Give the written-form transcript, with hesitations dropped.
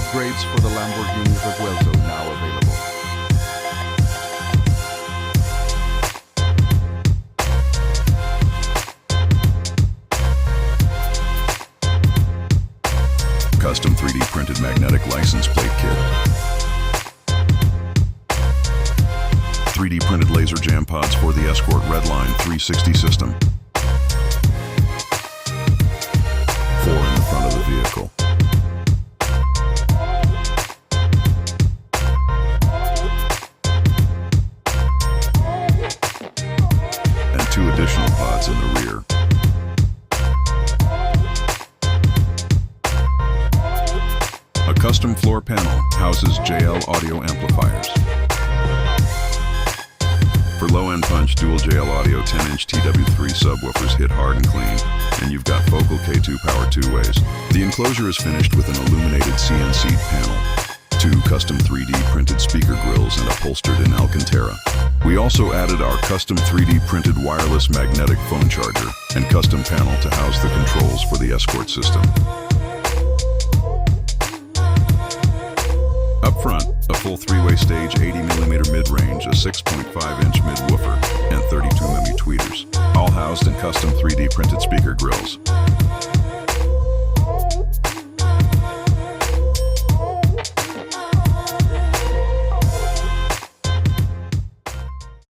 Upgrades for the Lamborghini Revuelto now available. Custom 3D printed magnetic license plate kit. 3D printed laser jam pods for the Escort Redline 360 system. 4 in the front of the vehicle. And 2 additional pods in the rear. A custom floor panel houses JL Audio amplifiers. For low-end punch, dual JL Audio 10-inch TW3 subwoofers hit hard and clean, and you've got vocal K2 power 2 ways. The enclosure is finished with an illuminated CNC panel, 2 custom 3D printed speaker grills, and upholstered in Alcantara. We also added our custom 3D printed wireless magnetic phone charger and custom panel to house the controls for the Escort system. Up front, a full 3-way stage 80mm mid-range, a 6.5-inch mid-woofer, and 32mm tweeters, all housed in custom 3D printed speaker grills.